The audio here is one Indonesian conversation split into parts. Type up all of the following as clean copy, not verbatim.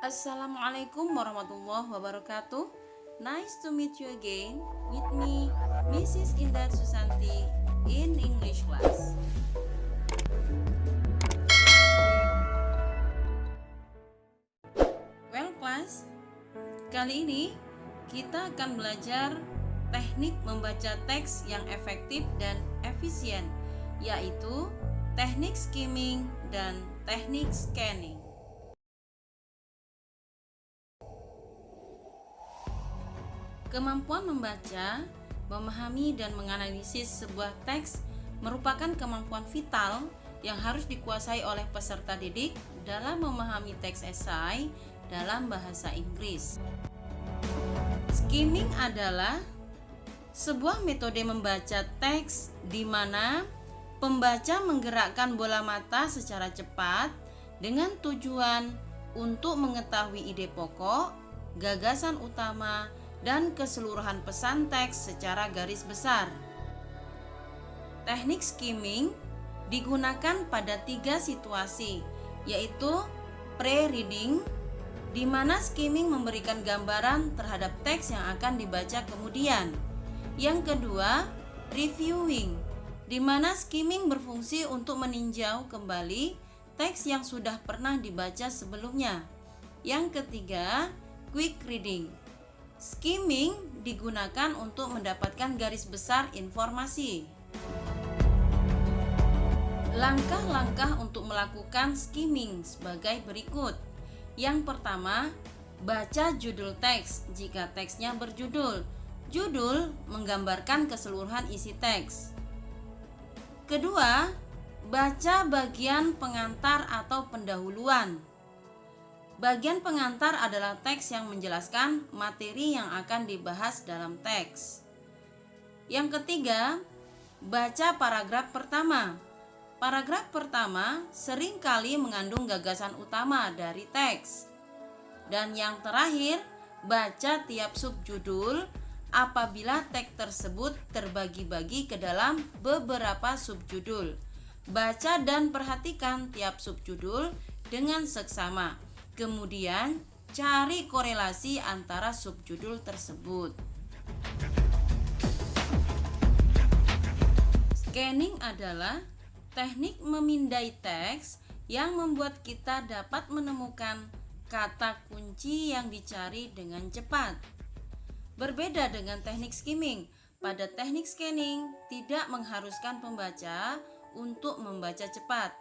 Assalamualaikum warahmatullahi wabarakatuh. Nice to meet you again with me, Mrs. Indah Susanti in English class. Well class, kali ini kita akan belajar teknik membaca teks yang efektif dan efisien, yaitu teknik skimming dan teknik scanning. Kemampuan membaca, memahami, dan menganalisis sebuah teks merupakan kemampuan vital yang harus dikuasai oleh peserta didik dalam memahami teks esai dalam bahasa Inggris. Skimming adalah sebuah metode membaca teks di mana pembaca menggerakkan bola mata secara cepat dengan tujuan untuk mengetahui ide pokok, gagasan utama, dan keseluruhan pesan teks secara garis besar. Teknik skimming digunakan pada 3 situasi, yaitu pre-reading, di mana skimming memberikan gambaran terhadap teks yang akan dibaca kemudian. Yang kedua, reviewing, di mana skimming berfungsi untuk meninjau kembali teks yang sudah pernah dibaca sebelumnya. Yang ketiga, quick reading. Skimming digunakan untuk mendapatkan garis besar informasi. Langkah-langkah untuk melakukan skimming sebagai berikut. Yang pertama, baca judul teks jika teksnya berjudul. Judul menggambarkan keseluruhan isi teks. Kedua, baca bagian pengantar atau pendahuluan. Bagian pengantar adalah teks yang menjelaskan materi yang akan dibahas dalam teks. Yang ketiga, baca paragraf pertama. Paragraf pertama seringkali mengandung gagasan utama dari teks. Dan yang terakhir, baca tiap subjudul apabila teks tersebut terbagi-bagi ke dalam beberapa subjudul. Baca dan perhatikan tiap subjudul dengan seksama. Kemudian, cari korelasi antara subjudul tersebut. Scanning adalah teknik memindai teks yang membuat kita dapat menemukan kata kunci yang dicari dengan cepat. Berbeda dengan teknik skimming, pada teknik scanning tidak mengharuskan pembaca untuk membaca cepat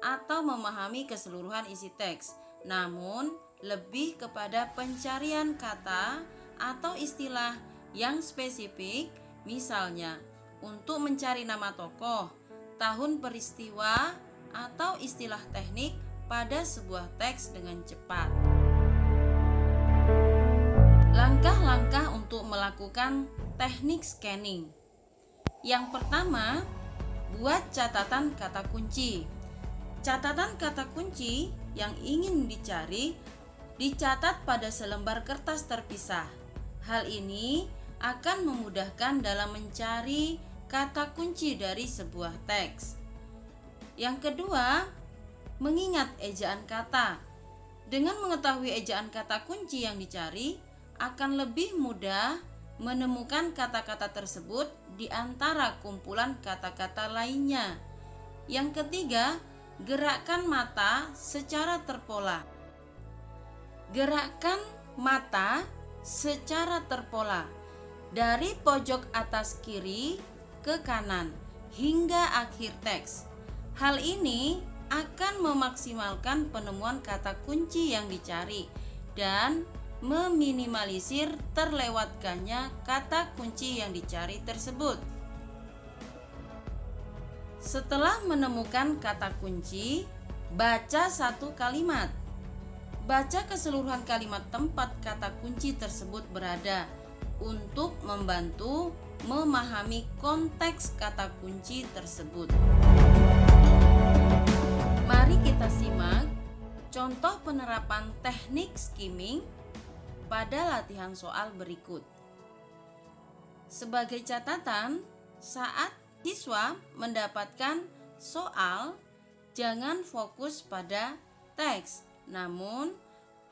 atau memahami keseluruhan isi teks, namun lebih kepada pencarian kata atau istilah yang spesifik, misalnya untuk mencari nama tokoh, tahun peristiwa, atau istilah teknik pada sebuah teks dengan cepat. Langkah-langkah untuk melakukan teknik scanning. Yang pertama, buat catatan kata kunci. Catatan kata kunci yang ingin dicari dicatat pada selembar kertas terpisah. Hal ini akan memudahkan dalam mencari kata kunci dari sebuah teks. Yang kedua, mengingat ejaan kata. Dengan mengetahui ejaan kata kunci yang dicari, akan lebih mudah menemukan kata-kata tersebut di antara kumpulan kata-kata lainnya. Yang ketiga, gerakkan mata secara terpola. Gerakkan mata secara terpola dari pojok atas kiri ke kanan hingga akhir teks. Hal ini akan memaksimalkan penemuan kata kunci yang dicari dan meminimalisir terlewatkannya kata kunci yang dicari tersebut. Setelah menemukan kata kunci, baca satu kalimat. Baca keseluruhan kalimat tempat kata kunci tersebut berada untuk membantu memahami konteks kata kunci tersebut. Mari kita simak contoh penerapan teknik skimming pada latihan soal berikut. Sebagai catatan, saat siswa mendapatkan soal, jangan fokus pada teks, namun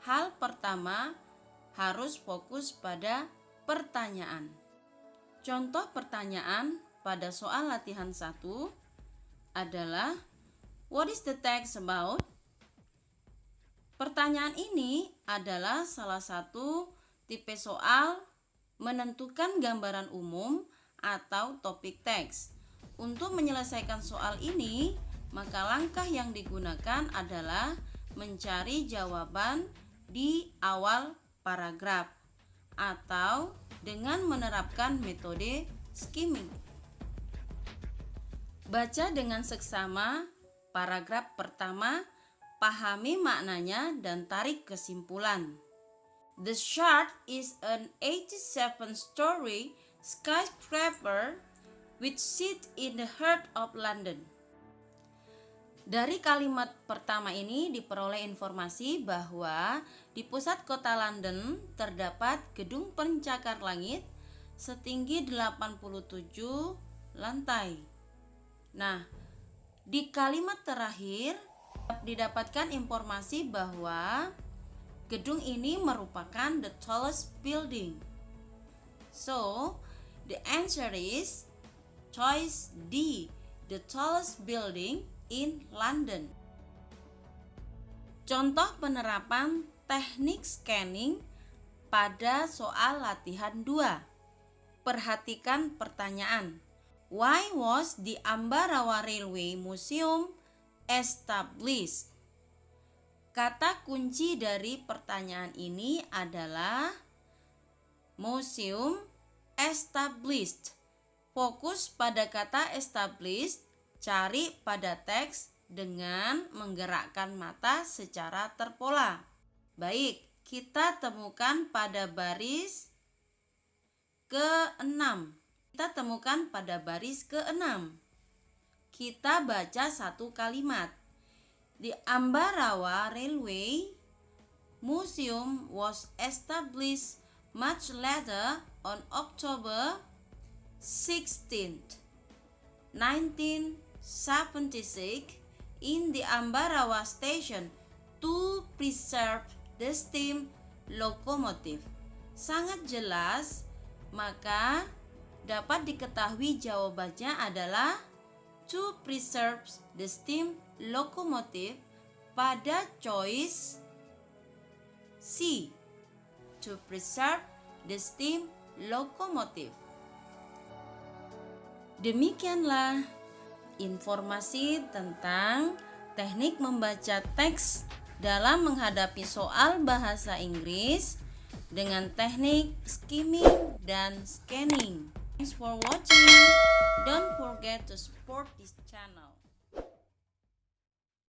hal pertama harus fokus pada pertanyaan. Contoh pertanyaan pada soal latihan 1 adalah what is the text about? Pertanyaan ini adalah salah satu tipe soal menentukan gambaran umum atau topik teks. Untuk menyelesaikan soal ini, maka langkah yang digunakan adalah mencari jawaban di awal paragraf atau dengan menerapkan metode skimming. Baca dengan seksama paragraf pertama, pahami maknanya dan tarik kesimpulan. The Shard is an 87-story skyscraper which sits in the heart of London. Dari kalimat pertama ini diperoleh informasi bahwa di pusat kota London terdapat gedung pencakar langit setinggi 87 lantai. Nah, di kalimat terakhir didapatkan informasi bahwa gedung ini merupakan the tallest building. So, the answer is choice D, the tallest building in London. Contoh penerapan teknik scanning pada soal latihan 2. Perhatikan pertanyaan. Why was the Ambarawa Railway Museum established? Kata kunci dari pertanyaan ini adalah museum established. Fokus pada kata established, cari pada teks dengan menggerakkan mata secara terpola. Baik, kita temukan pada baris ke-6. Kita baca satu kalimat. The Ambarawa Railway Museum was established much later on October 16th, 1976 in the Ambarawa station to preserve the steam locomotive. Sangat jelas, maka dapat diketahui jawabannya adalah to preserve the steam locomotive pada choice C, to preserve the steam locomotive. Demikianlah informasi tentang teknik membaca teks dalam menghadapi soal bahasa Inggris dengan teknik skimming dan scanning. Thanks for watching. Don't forget to support this channel.